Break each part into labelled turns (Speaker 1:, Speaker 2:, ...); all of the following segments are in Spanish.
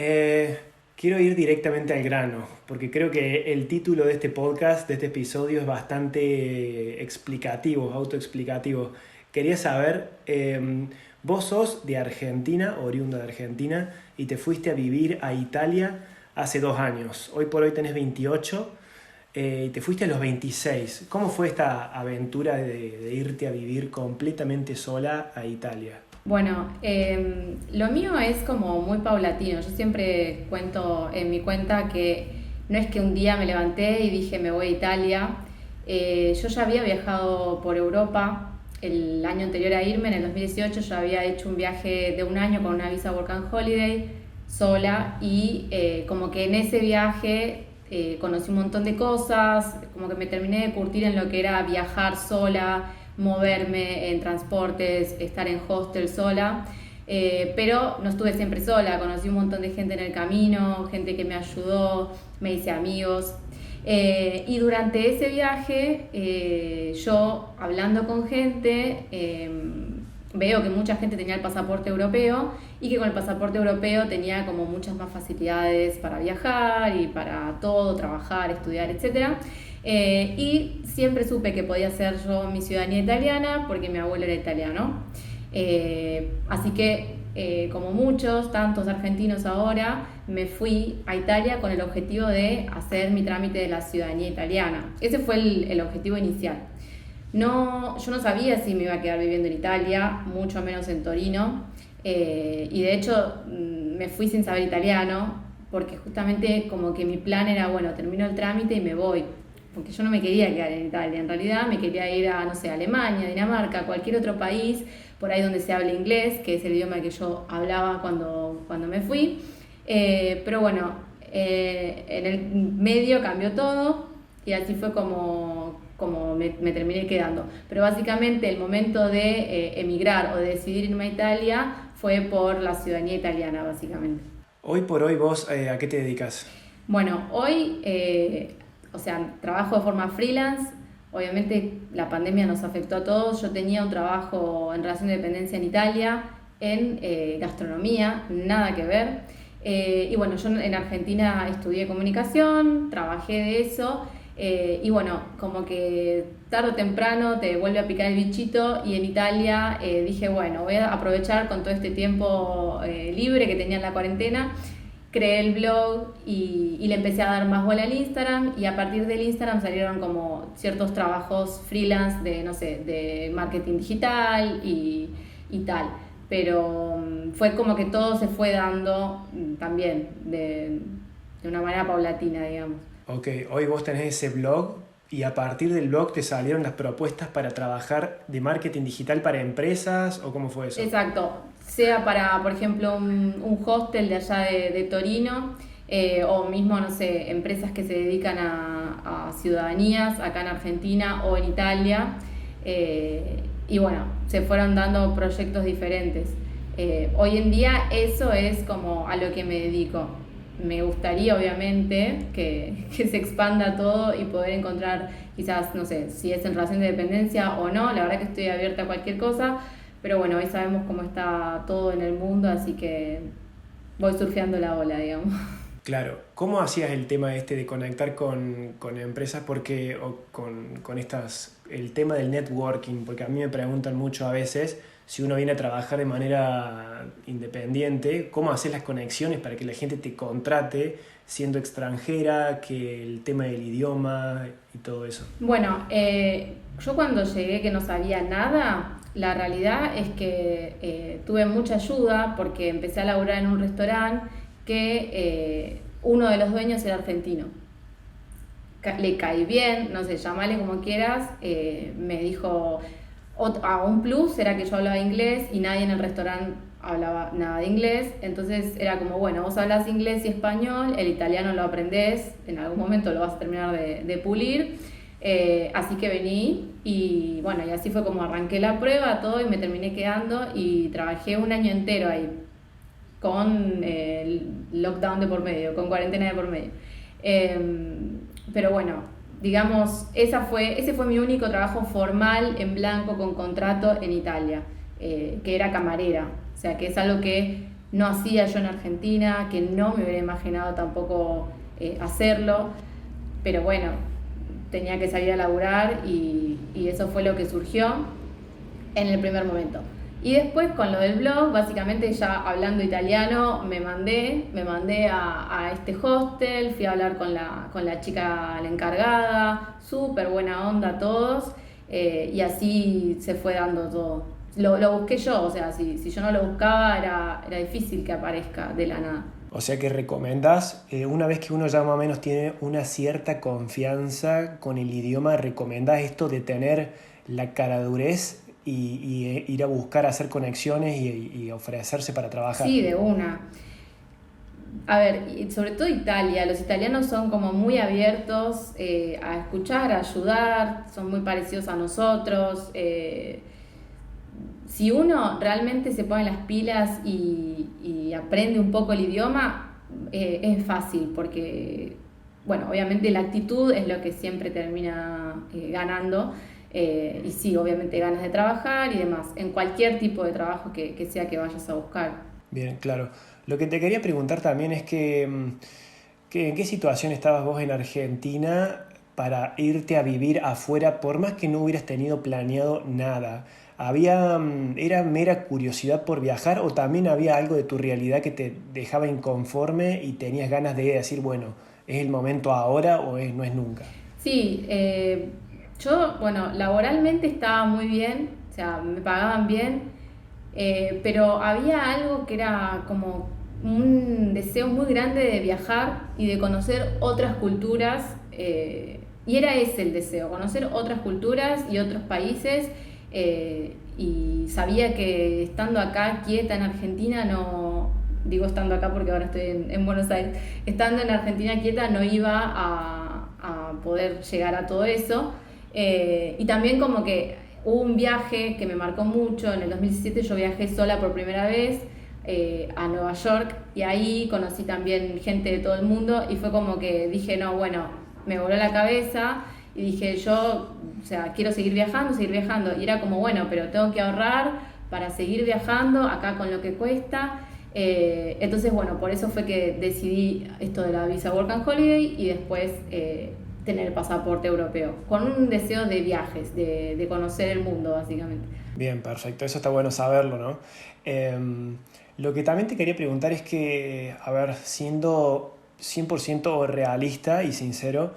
Speaker 1: Eh, Quiero ir directamente al grano, porque creo que el título de este podcast, de este episodio, es bastante explicativo, autoexplicativo. Quería saber, vos sos de Argentina, oriunda de Argentina, y te fuiste a vivir a Italia hace 2 años. Hoy por hoy tenés 28, y te fuiste a los 26. ¿Cómo fue esta aventura de irte a vivir completamente sola a Italia?
Speaker 2: Bueno, lo mío es como muy paulatino. Yo siempre cuento en mi cuenta que no es que un día me levanté y dije me voy a Italia. Yo ya había viajado por Europa el año anterior a irme, en el 2018 yo había hecho un viaje de un año con una visa Work and Holiday sola y como que en ese viaje conocí un montón de cosas, como que me terminé de curtir en lo que era viajar sola, moverme en transportes, estar en hostel sola, pero no estuve siempre sola, conocí un montón de gente en el camino, gente que me ayudó, me hice amigos. Y durante ese viaje, yo hablando con gente, veo que mucha gente tenía el pasaporte europeo y que con el pasaporte europeo tenía como muchas más facilidades para viajar y para todo, trabajar, estudiar, etcétera. Y siempre supe que podía hacer yo mi ciudadanía italiana porque mi abuelo era italiano. Así que, como muchos, tantos argentinos ahora, me fui a Italia con el objetivo de hacer mi trámite de la ciudadanía italiana. Ese fue el objetivo inicial. No, yo no sabía si me iba a quedar viviendo en Italia, mucho menos en Torino, y de hecho me fui sin saber italiano, porque justamente como que mi plan era, bueno, termino el trámite y me voy, porque yo no me quería quedar en Italia, en realidad me quería ir a, no sé, Alemania, Dinamarca, cualquier otro país, por ahí donde se hable inglés, que es el idioma que yo hablaba cuando me fui. Pero bueno, en el medio cambió todo y así fue como me terminé quedando. Pero básicamente el momento de emigrar o de decidir irme a Italia fue por la ciudadanía italiana, básicamente.
Speaker 1: Hoy por hoy vos, ¿a qué te dedicas?
Speaker 2: Bueno, hoy, o sea, trabajo de forma freelance. Obviamente la pandemia nos afectó a todos. Yo tenía un trabajo en relación de dependencia en Italia, en gastronomía, nada que ver. Y bueno, yo en Argentina estudié comunicación, trabajé de eso. Y bueno, como que tarde o temprano te vuelve a picar el bichito y en Italia dije, bueno, voy a aprovechar con todo este tiempo libre que tenía en la cuarentena. Creé el blog y le empecé a dar más bola al Instagram y a partir del Instagram salieron como ciertos trabajos freelance de, no sé, de marketing digital y tal. Pero fue como que todo se fue dando también de una manera paulatina, digamos.
Speaker 1: Ok, hoy vos tenés ese blog y a partir del blog te salieron las propuestas para trabajar de marketing digital para empresas o cómo fue eso.
Speaker 2: Exacto, sea para, por ejemplo, un hostel de allá de Torino, o mismo, no sé, empresas que se dedican a ciudadanías acá en Argentina o en Italia. Y bueno, se fueron dando proyectos diferentes. Hoy en día eso es como a lo que me dedico. Me gustaría obviamente que se expanda todo y poder encontrar quizás, no sé, si es en relación de dependencia o no, la verdad que estoy abierta a cualquier cosa, pero bueno, hoy sabemos cómo está todo en el mundo, así que voy surfeando la ola, digamos.
Speaker 1: Claro, ¿cómo hacías el tema este de conectar con empresas? Porque, o con estas, el tema del networking, porque a mí me preguntan mucho a veces si uno viene a trabajar de manera independiente, ¿cómo haces las conexiones para que la gente te contrate siendo extranjera, que el tema del idioma y todo eso?
Speaker 2: Bueno, yo cuando llegué que no sabía nada, la realidad es que tuve mucha ayuda porque empecé a laburar en un restaurante que uno de los dueños era argentino. Le caí bien, no sé, llamale como quieras, me dijo, un plus era que yo hablaba inglés y nadie en el restaurante hablaba nada de inglés, entonces era como, bueno, vos hablas inglés y español, el italiano lo aprendés, en algún momento lo vas a terminar de pulir, así que vení y bueno, y así fue como arranqué la prueba, todo y me terminé quedando y trabajé un año entero ahí con el lockdown de por medio, con cuarentena de por medio. Pero bueno, digamos, ese fue mi único trabajo formal en blanco con contrato en Italia, que era camarera. O sea, que es algo que no hacía yo en Argentina, que no me hubiera imaginado tampoco hacerlo, pero bueno, tenía que salir a laburar y eso fue lo que surgió en el primer momento. Y después con lo del blog, básicamente ya hablando italiano, me mandé a este hostel, fui a hablar con la chica, la encargada, súper buena onda todos, y así se fue dando todo. Lo busqué yo, o sea, si yo no lo buscaba era difícil que aparezca de la nada.
Speaker 1: O sea que recomendás, una vez que uno ya más o menos tiene una cierta confianza con el idioma, recomendás esto de tener la caradurez y ir a buscar hacer conexiones y ofrecerse para trabajar.
Speaker 2: Sí, de una. A ver, y sobre todo Italia, los italianos son como muy abiertos a escuchar, a ayudar, son muy parecidos a nosotros. Si uno realmente se pone las pilas y aprende un poco el idioma, es fácil porque, bueno, obviamente la actitud es lo que siempre termina ganando. Y sí, obviamente ganas de trabajar y demás, en cualquier tipo de trabajo que sea que vayas a buscar.
Speaker 1: Bien, claro. Lo que te quería preguntar también es que ¿en qué situación estabas vos en Argentina para irte a vivir afuera, por más que no hubieras tenido planeado nada? ¿Era mera curiosidad por viajar o también había algo de tu realidad que te dejaba inconforme y tenías ganas de decir, bueno, ¿es el momento ahora o no es nunca?
Speaker 2: Sí, yo, bueno, laboralmente estaba muy bien, o sea, me pagaban bien, pero había algo que era como un deseo muy grande de viajar y de conocer otras culturas, y era ese el deseo, conocer otras culturas y otros países, y sabía que estando acá quieta en Argentina no, digo estando acá porque ahora estoy en Buenos Aires, estando en Argentina quieta no iba a poder llegar a todo eso. Y también como que hubo un viaje que me marcó mucho, en el 2017 yo viajé sola por primera vez a Nueva York y ahí conocí también gente de todo el mundo y fue como que dije, no, bueno, me voló la cabeza y dije yo, o sea, quiero seguir viajando y era como, bueno, pero tengo que ahorrar para seguir viajando acá con lo que cuesta. Entonces, bueno, por eso fue que decidí esto de la visa Work and Holiday y después tener el pasaporte europeo, con un deseo de viajes, de conocer el mundo, básicamente.
Speaker 1: Bien, perfecto. Eso está bueno saberlo, ¿no? Lo que también te quería preguntar es que, a ver, siendo 100% realista y sincero,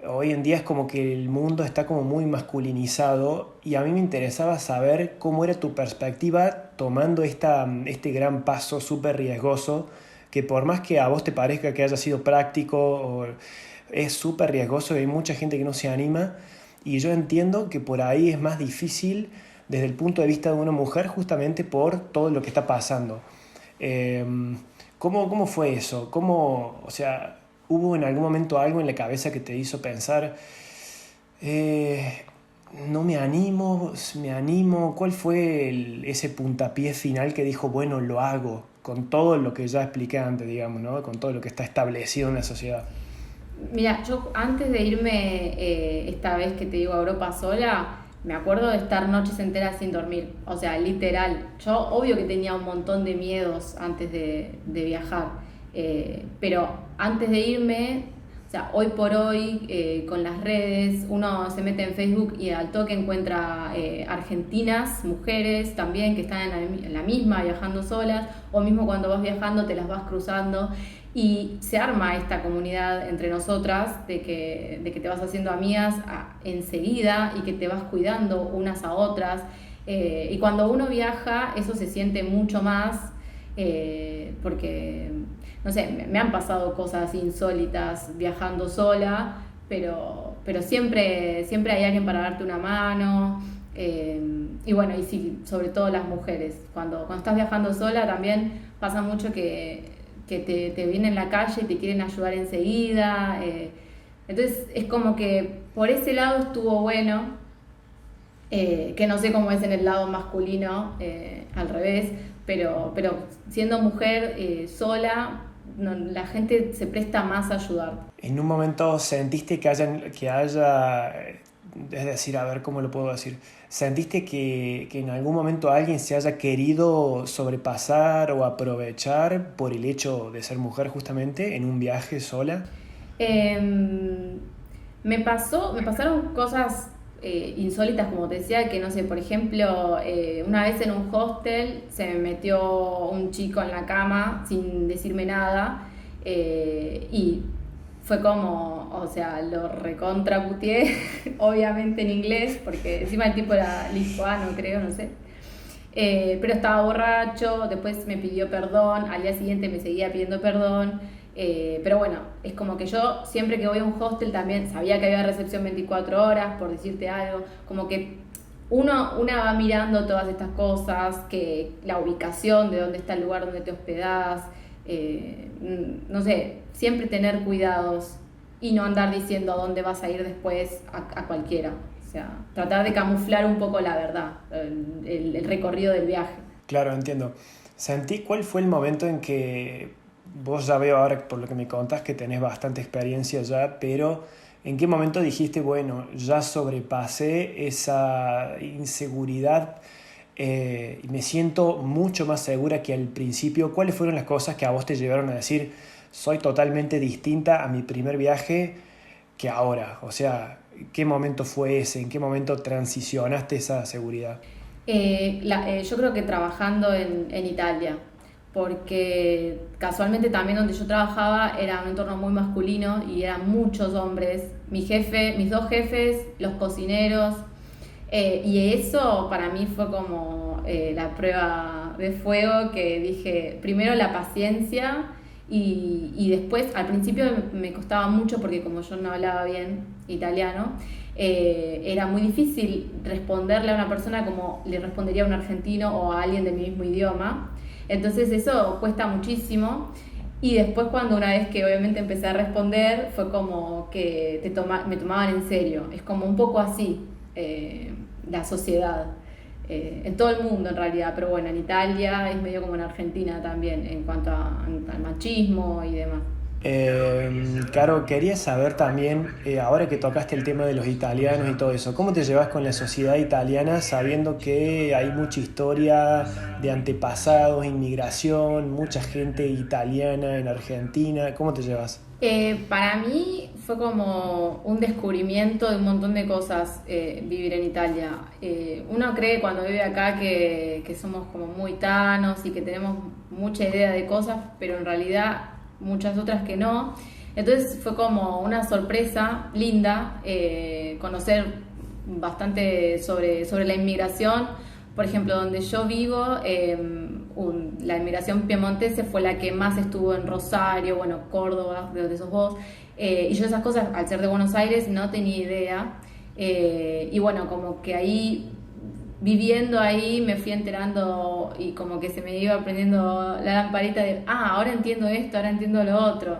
Speaker 1: hoy en día es como que el mundo está como muy masculinizado y a mí me interesaba saber cómo era tu perspectiva tomando este gran paso súper riesgoso, que por más que a vos te parezca que haya sido práctico, es súper riesgoso y hay mucha gente que no se anima y yo entiendo que por ahí es más difícil desde el punto de vista de una mujer justamente por todo lo que está pasando. Eh, ¿Cómo fue eso? O sea, ¿hubo en algún momento algo en la cabeza que te hizo pensar, no me animo? ¿Cuál fue ese puntapié final que dijo, bueno, lo hago? Con todo lo que ya expliqué antes, digamos, ¿no? Con todo lo que está establecido en la sociedad.
Speaker 2: Mira, yo antes de irme esta vez que te digo a Europa sola, me acuerdo de estar noches enteras sin dormir, o sea, literal. Yo obvio que tenía un montón de miedos antes de viajar, pero antes de irme, o sea, hoy por hoy con las redes, uno se mete en Facebook y al toque encuentra argentinas, mujeres también que están en la misma viajando solas, o mismo cuando vas viajando te las vas cruzando. Y se arma esta comunidad entre nosotras de que te vas haciendo amigas enseguida y que te vas cuidando unas a otras. Y cuando uno viaja, eso se siente mucho más, porque, no sé, me han pasado cosas insólitas viajando sola, pero siempre hay alguien para darte una mano. Y bueno, y sí, sobre todo las mujeres. Cuando estás viajando sola también pasa mucho que te vienen en la calle y te quieren ayudar enseguida. Entonces es como que por ese lado estuvo bueno, que no sé cómo es en el lado masculino, al revés, pero siendo mujer sola, no, la gente se presta más a ayudar.
Speaker 1: ¿En un momento sentiste que haya es decir, a ver cómo lo puedo decir, ¿sentiste que en algún momento alguien se haya querido sobrepasar o aprovechar por el hecho de ser mujer justamente en un viaje sola?
Speaker 2: Em, me pasaron cosas insólitas, como te decía, que no sé, por ejemplo, una vez en un hostel se me metió un chico en la cama sin decirme nada, y fue como, o sea, lo recontraputeé, obviamente en inglés, porque encima el tipo era lituano, creo, no sé. Pero estaba borracho, después me pidió perdón, al día siguiente me seguía pidiendo perdón. Pero bueno, es como que yo siempre que voy a un hostel también sabía que había recepción 24 horas, por decirte algo, como que una va mirando todas estas cosas, que la ubicación de dónde está el lugar donde te hospedás, no sé, siempre tener cuidados y no andar diciendo a dónde vas a ir después a cualquiera. O sea, tratar de camuflar un poco la verdad, el recorrido del viaje.
Speaker 1: Claro, entiendo. Sentí cuál fue el momento en que vos ya veo ahora por lo que me contás que tenés bastante experiencia ya, pero ¿en qué momento dijiste, bueno, ya sobrepasé esa inseguridad y me siento mucho más segura que al principio? ¿Cuáles fueron las cosas que a vos te llevaron a decir, soy totalmente distinta a mi primer viaje que ahora? O sea, ¿qué momento fue ese? ¿En qué momento transicionaste esa seguridad?
Speaker 2: Yo creo que trabajando en Italia, porque casualmente también donde yo trabajaba era un entorno muy masculino y eran muchos hombres. Mi jefe, mis dos jefes, los cocineros, y eso para mí fue como la prueba de fuego, que dije, primero la paciencia y después, al principio me costaba mucho porque como yo no hablaba bien italiano, era muy difícil responderle a una persona como le respondería a un argentino o a alguien del mismo idioma. Entonces eso cuesta muchísimo. Y después cuando una vez que obviamente empecé a responder, fue como que me tomaban en serio. Es como un poco así la sociedad. En todo el mundo en realidad, pero bueno, en Italia es medio como en Argentina también en cuanto al machismo y demás.
Speaker 1: Caro, quería saber también, ahora que tocaste el tema de los italianos y todo eso, ¿cómo te llevas con la sociedad italiana sabiendo que hay mucha historia de antepasados, inmigración, mucha gente italiana en Argentina? ¿Cómo te llevas?
Speaker 2: Para mí fue como un descubrimiento de un montón de cosas vivir en Italia. Uno cree cuando vive acá que somos como muy tanos y que tenemos mucha idea de cosas, pero en realidad muchas otras que no. Entonces fue como una sorpresa linda conocer bastante sobre la inmigración. Por ejemplo, donde yo vivo, la inmigración piemontese fue la que más estuvo en Rosario, bueno, Córdoba, de donde sos vos. Y yo esas cosas, al ser de Buenos Aires, no tenía idea. Y bueno, como que ahí, viviendo ahí, me fui enterando y como que se me iba prendiendo la lamparita de, ahora entiendo esto, ahora entiendo lo otro.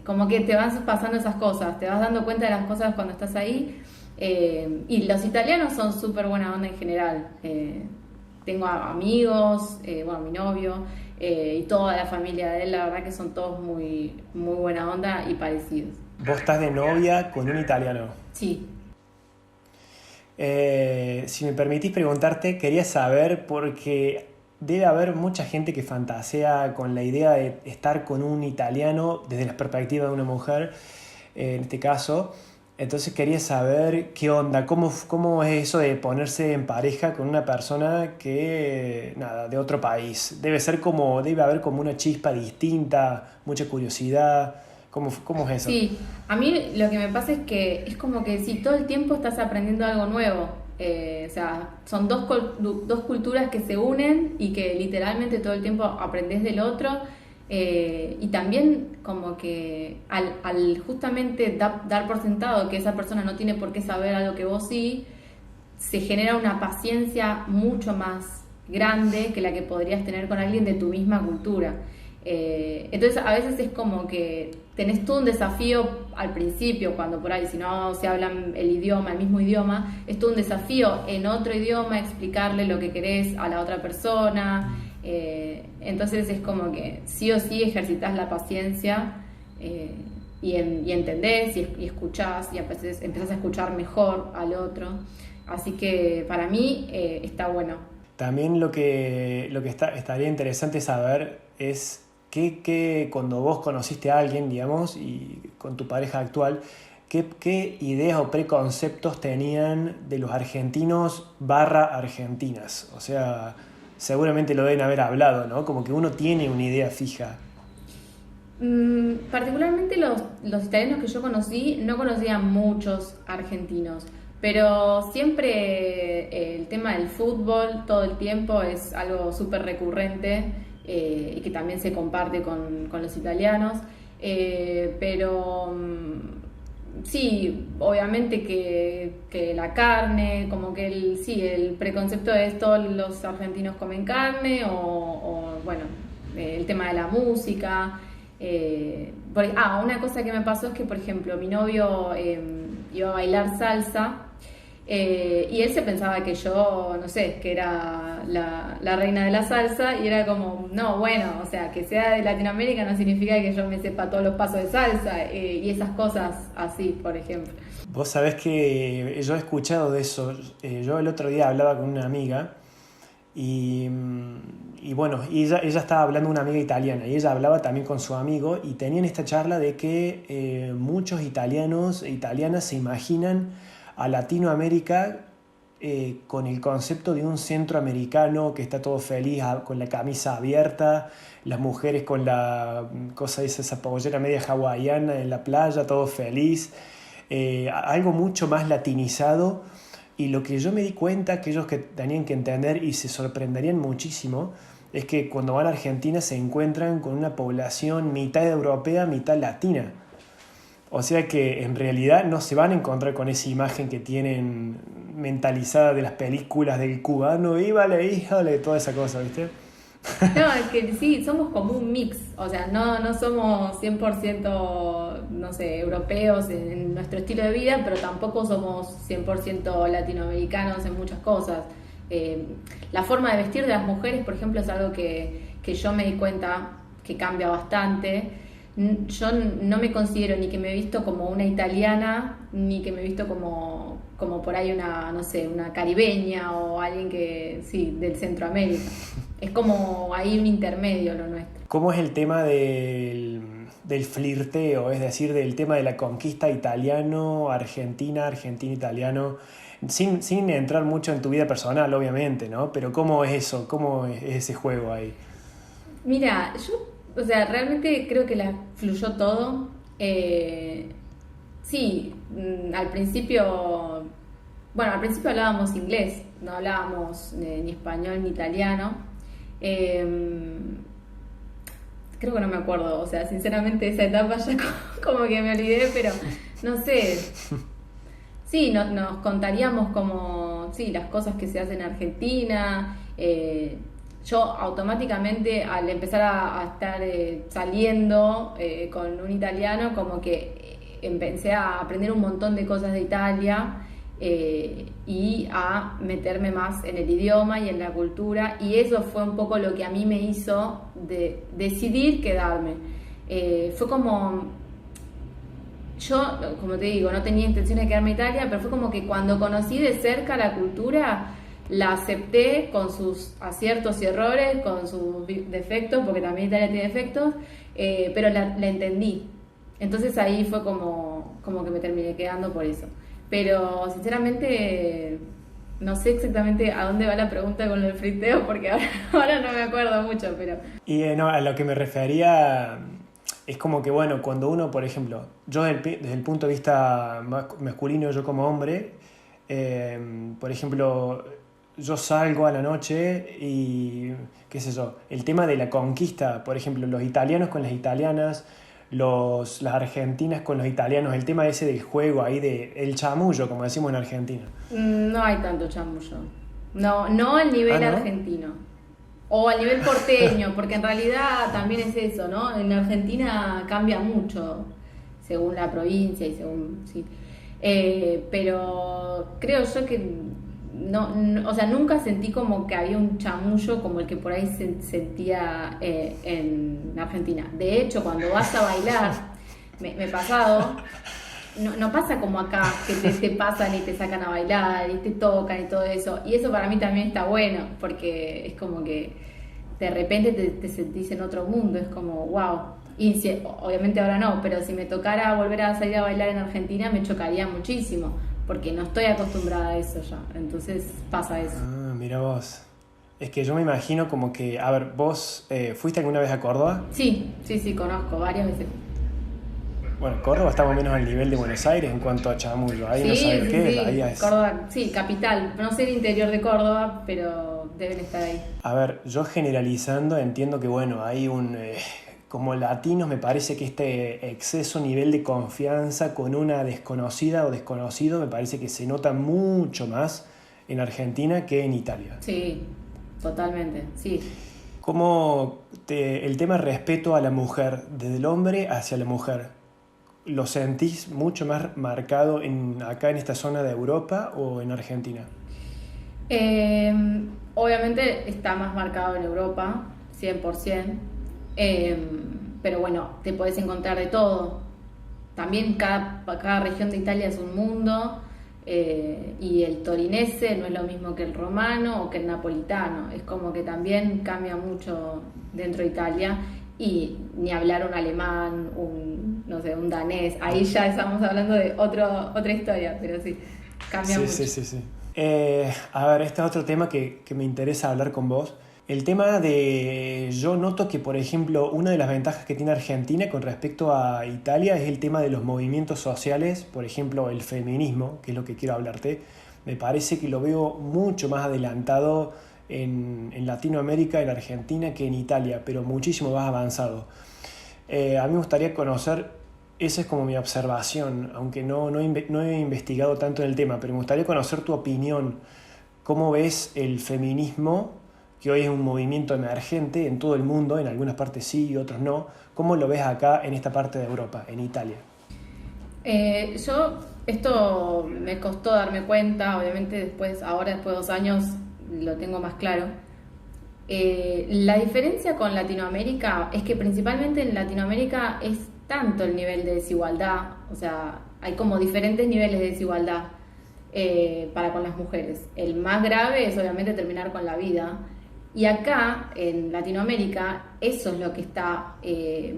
Speaker 2: Como que te van pasando esas cosas, te vas dando cuenta de las cosas cuando estás ahí. Y los italianos son súper buena onda en general. Tengo amigos, bueno, mi novio y toda la familia de él, la verdad que son todos muy, muy buena onda y parecidos.
Speaker 1: Vos estás de novia con un italiano.
Speaker 2: Sí.
Speaker 1: Si me permitís preguntarte, quería saber, porque debe haber mucha gente que fantasea con la idea de estar con un italiano desde la perspectiva de una mujer, en este caso. Entonces quería saber qué onda, cómo es eso de ponerse en pareja con una persona que, nada, de otro país. Debe haber como una chispa distinta, mucha curiosidad. ¿Cómo es eso?
Speaker 2: Sí, a mí lo que me pasa es que es como que si todo el tiempo estás aprendiendo algo nuevo. O sea, son dos culturas que se unen y que literalmente todo el tiempo aprendes del otro. Y también como que al justamente dar por sentado que esa persona no tiene por qué saber algo que vos sí, se genera una paciencia mucho más grande que la que podrías tener con alguien de tu misma cultura. Entonces a veces es como que tenés todo un desafío al principio, cuando por ahí si no se hablan el idioma, el mismo idioma, es todo un desafío en otro idioma explicarle lo que querés a la otra persona. Entonces es como que sí o sí ejercitas la paciencia y entendés y escuchás y empezás a escuchar mejor al otro. Así que para mí está bueno.
Speaker 1: También estaría interesante saber es que cuando vos conociste a alguien, digamos, y con tu pareja actual, ¿qué ideas o preconceptos tenían de los argentinos barra argentinas? O sea, seguramente lo deben haber hablado, ¿no? Como que uno tiene una idea fija.
Speaker 2: Particularmente los italianos que yo conocí, no conocía muchos argentinos, pero siempre el tema del fútbol todo el tiempo es algo súper recurrente y que también se comparte con los italianos. Pero sí, obviamente que la carne, como que el preconcepto es todos los argentinos comen carne o bueno, el tema de la música. Una cosa que me pasó es que, por ejemplo, mi novio iba a bailar salsa y él se pensaba que yo, no sé, que era la reina de la salsa y era como, no, bueno, o sea, que sea de Latinoamérica no significa que yo me sepa todos los pasos de salsa y esas cosas así, por ejemplo.
Speaker 1: Vos sabés que yo he escuchado de eso. Yo el otro día hablaba con una amiga y bueno, ella estaba hablando de una amiga italiana y ella hablaba también con su amigo y tenían esta charla de que muchos italianos e italianas se imaginan a Latinoamérica con el concepto de un centroamericano que está todo feliz con la camisa abierta, las mujeres con la cosa esa pollera media hawaiana en la playa, todo feliz, algo mucho más latinizado. Y lo que yo me di cuenta, que ellos que tenían que entender y se sorprenderían muchísimo, es que cuando van a Argentina se encuentran con una población mitad europea, mitad latina. O sea que en realidad no se van a encontrar con esa imagen que tienen mentalizada de las películas del cubano, híjale, toda esa cosa, ¿viste?
Speaker 2: No, es que sí, somos como un mix, o sea, no somos 100%, no sé, europeos en nuestro estilo de vida, pero tampoco somos 100% latinoamericanos en muchas cosas. La forma de vestir de las mujeres, por ejemplo, es algo que yo me di cuenta que cambia bastante. Yo no me considero ni que me he visto como una italiana, ni que me he visto como por ahí una, no sé, una caribeña o alguien que, sí, del Centroamérica. Es como ahí un intermedio lo nuestro.
Speaker 1: ¿Cómo es el tema del flirteo? Es decir, del tema de la conquista italiano-argentina, argentino-italiano, sin entrar mucho en tu vida personal, obviamente, ¿no? Pero ¿cómo es eso? ¿Cómo es ese juego ahí?
Speaker 2: Mira, o sea, realmente creo que fluyó todo. Sí, al principio hablábamos inglés, no hablábamos ni español ni italiano. Creo que no me acuerdo, o sea, sinceramente esa etapa ya como que me olvidé, pero no sé. Sí, nos contaríamos como, sí, las cosas que se hacen en Argentina. Yo automáticamente al empezar a estar saliendo con un italiano, como que empecé a aprender un montón de cosas de Italia y a meterme más en el idioma y en la cultura, y eso fue un poco lo que a mí me hizo decidir quedarme. Fue como, yo, como te digo, no tenía intención de quedarme en Italia, pero fue como que cuando conocí de cerca la cultura, la acepté con sus aciertos y errores, con sus defectos, porque también Italia tiene defectos, pero la entendí. Entonces ahí fue como que me terminé quedando por eso. Pero sinceramente no sé exactamente a dónde va la pregunta con el friteo, porque ahora no me acuerdo mucho, pero...
Speaker 1: Y no, a lo que me refería es como que, bueno, cuando uno, por ejemplo, yo desde el punto de vista masculino, yo como hombre, por ejemplo, yo salgo a la noche y, qué sé yo, el tema de la conquista, por ejemplo, los italianos con las italianas, las argentinas con los italianos, el tema ese del juego ahí, el chamullo, como decimos en Argentina.
Speaker 2: No hay tanto chamullo. No al nivel
Speaker 1: ¿no?
Speaker 2: argentino. O al nivel porteño, porque en realidad también es eso, ¿no? En Argentina cambia mucho según la provincia y según... Sí. Pero creo yo que no, o sea, nunca sentí como que había un chamullo como el que por ahí se sentía en Argentina. De hecho, cuando vas a bailar, me he pasado. No pasa como acá, que te pasan y te sacan a bailar y te tocan y todo eso. Y eso para mí también está bueno, porque es como que de repente te sentís en otro mundo, es como wow. Y si, obviamente ahora no, pero si me tocara volver a salir a bailar en Argentina me chocaría muchísimo, porque no estoy acostumbrada a eso ya. Entonces pasa eso.
Speaker 1: Ah, mira vos. Es que yo me imagino como que, a ver, vos fuiste alguna vez a Córdoba.
Speaker 2: Sí, conozco varias veces.
Speaker 1: Bueno, Córdoba está más o menos al nivel de Buenos Aires en cuanto a chamullo. Ahí no
Speaker 2: Sí,
Speaker 1: sabe
Speaker 2: sí,
Speaker 1: qué es, ahí
Speaker 2: sí.
Speaker 1: es.
Speaker 2: Córdoba, sí, capital. No sé el interior de Córdoba, pero deben estar ahí.
Speaker 1: A ver, yo generalizando entiendo que, bueno, hay un... como latinos me parece que este exceso nivel de confianza con una desconocida o desconocido me parece que se nota mucho más en Argentina que en Italia.
Speaker 2: Sí, totalmente, sí.
Speaker 1: ¿Cómo el tema respeto a la mujer, desde el hombre hacia la mujer, lo sentís mucho más marcado acá en esta zona de Europa o en Argentina?
Speaker 2: Eh, Obviamente está más marcado en Europa, 100%. Eh, pero bueno, te puedes encontrar de todo. También cada región de Italia es un mundo. Y el torinese no es lo mismo que el romano o que el napolitano. Es como que también cambia mucho dentro de Italia. Y ni hablar un alemán, no sé, un danés. Ahí ya estamos hablando de otra historia, pero sí, cambia
Speaker 1: Sí,
Speaker 2: mucho.
Speaker 1: sí, sí, sí. A ver, este es otro tema que me interesa hablar con vos. El tema de, yo noto que, por ejemplo, una de las ventajas que tiene Argentina con respecto a Italia es el tema de los movimientos sociales, por ejemplo, el feminismo, que es lo que quiero hablarte. Me parece que lo veo mucho más adelantado en Latinoamérica, en Argentina, que en Italia, pero muchísimo más avanzado. A mí me gustaría conocer, esa es como mi observación, aunque no he investigado tanto en el tema, pero me gustaría conocer tu opinión. ¿Cómo ves el feminismo, que hoy es un movimiento emergente en todo el mundo, en algunas partes sí y otros no? ¿Cómo lo ves acá en esta parte de Europa, en Italia?
Speaker 2: Esto me costó darme cuenta, obviamente ahora después de 2 años lo tengo más claro. La diferencia con Latinoamérica es que principalmente en Latinoamérica es tanto el nivel de desigualdad, o sea, hay como diferentes niveles de desigualdad para con las mujeres. El más grave es obviamente terminar con la vida. Y acá, en Latinoamérica, eso es lo que está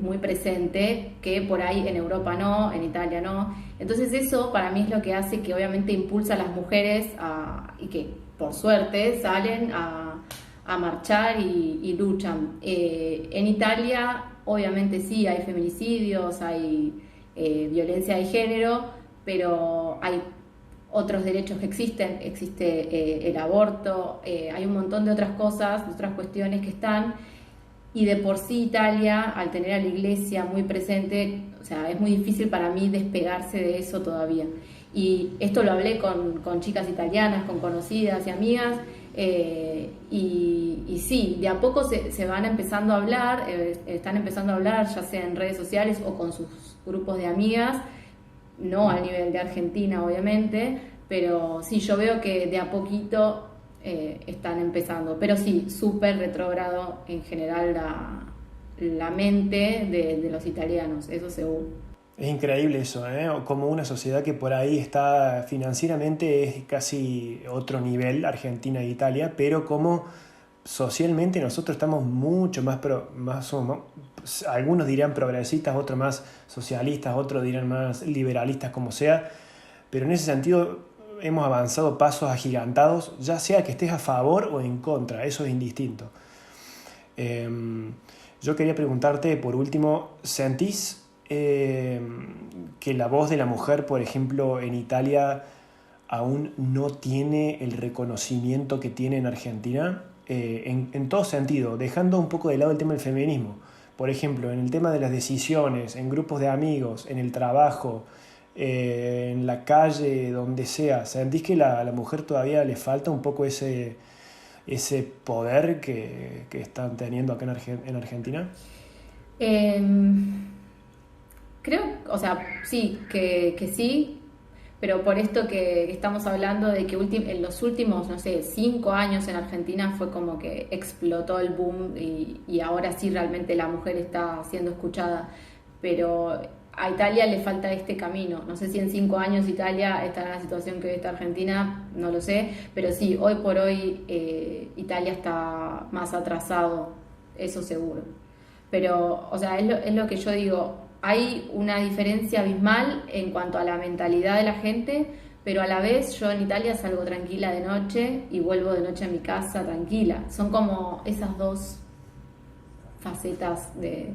Speaker 2: muy presente, que por ahí en Europa no, en Italia no. Entonces eso para mí es lo que hace que obviamente impulsa a las mujeres y que por suerte salen a marchar y luchan. En Italia obviamente sí hay feminicidios, hay violencia de género, pero hay otros derechos que existe el aborto, hay un montón de otras cosas, de otras cuestiones que están, y de por sí Italia, al tener a la iglesia muy presente, o sea, es muy difícil para mí despegarse de eso todavía. Y esto lo hablé con chicas italianas, con conocidas y amigas, y sí, de a poco se van empezando a hablar, están empezando a hablar, ya sea en redes sociales o con sus grupos de amigas, no al nivel de Argentina obviamente, pero sí, yo veo que de a poquito están empezando, pero sí, súper retrógrado en general la mente de los italianos, eso seguro.
Speaker 1: Es increíble eso, ¿eh? Como una sociedad que por ahí está financieramente es casi otro nivel, Argentina e Italia, pero como socialmente nosotros estamos mucho algunos dirán progresistas, otros más socialistas, otros dirán más liberalistas, como sea, pero en ese sentido hemos avanzado pasos agigantados, ya sea que estés a favor o en contra, eso es indistinto. Yo quería preguntarte, por último, ¿sentís que la voz de la mujer, por ejemplo, en Italia aún no tiene el reconocimiento que tiene en Argentina? En todo sentido, dejando un poco de lado el tema del feminismo. Por ejemplo, en el tema de las decisiones, en grupos de amigos, en el trabajo, en la calle, donde sea. ¿Sentís que a la mujer todavía le falta un poco ese poder que están teniendo acá en Argentina?
Speaker 2: Eh, Creo, o sea, sí, que sí, pero por esto que estamos hablando de que en los últimos, no sé, 5 años en Argentina fue como que explotó el boom y ahora sí realmente la mujer está siendo escuchada. Pero a Italia le falta este camino. No sé si en 5 años Italia estará en la situación que hoy está Argentina, no lo sé, pero sí, hoy por hoy Italia está más atrasado, eso seguro. Pero, o sea, es lo que yo digo, hay una diferencia abismal en cuanto a la mentalidad de la gente, pero a la vez yo en Italia salgo tranquila de noche y vuelvo de noche a mi casa tranquila. Son como esas dos facetas de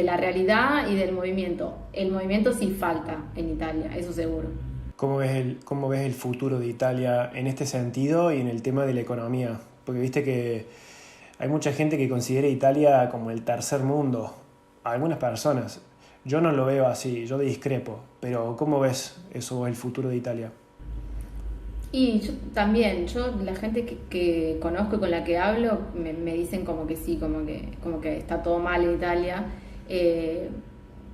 Speaker 2: la realidad y del movimiento. El movimiento sí falta en Italia, eso seguro.
Speaker 1: Cómo ves el futuro de Italia en este sentido y en el tema de la economía? Porque viste que hay mucha gente que considera Italia como el tercer mundo. Algunas personas. Yo no lo veo así, yo discrepo. Pero ¿cómo ves eso, el futuro de Italia?
Speaker 2: Y yo también, la gente que conozco y con la que hablo me dicen como que sí, como que está todo mal en Italia. Eh,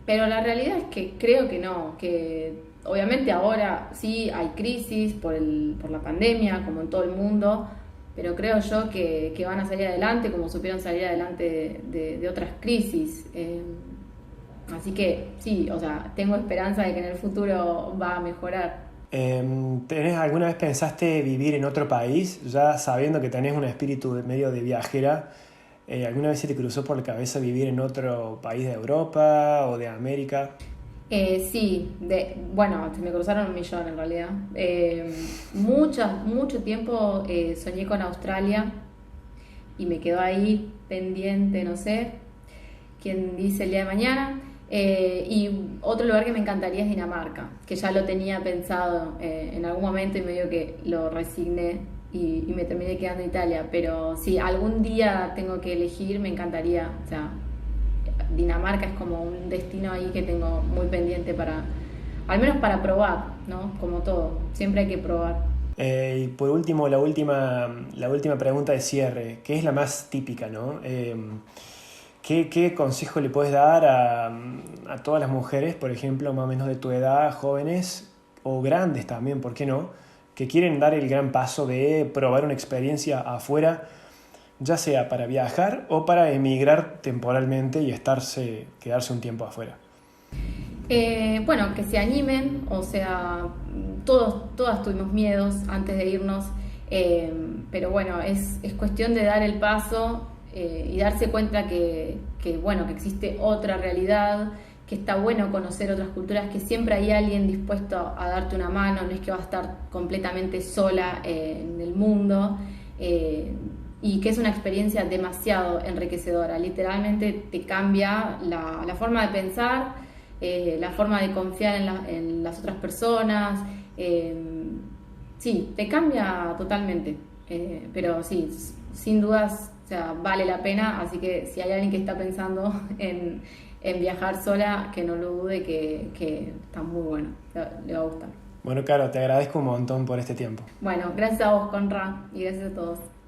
Speaker 2: pero la realidad es que creo que no, que obviamente ahora sí hay crisis por la pandemia, como en todo el mundo, pero creo yo que van a salir adelante como supieron salir adelante de otras crisis. Así que sí, o sea, tengo esperanza de que en el futuro va a mejorar.
Speaker 1: ¿Alguna vez pensaste vivir en otro país, ya sabiendo que tenés un espíritu medio de viajera? ¿Alguna vez se te cruzó por la cabeza vivir en otro país de Europa o de América?
Speaker 2: Sí, bueno, se me cruzaron un millón en realidad. Mucho tiempo soñé con Australia y me quedó ahí pendiente, no sé quién dice el día de mañana. Y otro lugar que me encantaría es Dinamarca, que ya lo tenía pensado en algún momento y medio que lo resigné y me terminé quedando en Italia. Pero si algún día tengo que elegir, me encantaría. O sea, Dinamarca es como un destino ahí que tengo muy pendiente al menos para probar, ¿no? Como todo, siempre hay que probar.
Speaker 1: Y por último, la última pregunta de cierre, que es la más típica, ¿no? ¿Qué consejo le puedes dar a todas las mujeres, por ejemplo, más o menos de tu edad, jóvenes o grandes también, ¿por qué no? Que quieren dar el gran paso de probar una experiencia afuera, ya sea para viajar o para emigrar temporalmente y quedarse un tiempo afuera.
Speaker 2: Bueno, que se animen, o sea, todas tuvimos miedos antes de irnos, pero bueno, es cuestión de dar el paso y darse cuenta bueno, que existe otra realidad, que está bueno conocer otras culturas, que siempre hay alguien dispuesto a darte una mano, no es que vas a estar completamente sola en el mundo, y que es una experiencia demasiado enriquecedora, literalmente te cambia la forma de pensar, la forma de confiar en las otras personas, sí, te cambia totalmente, pero sí, sin dudas, o sea, vale la pena, así que si hay alguien que está pensando en viajar sola, que no lo dude, que está muy bueno, le va a gustar.
Speaker 1: Bueno, Caro, te agradezco un montón por este tiempo.
Speaker 2: Bueno, gracias a vos, Conra, y gracias a todos.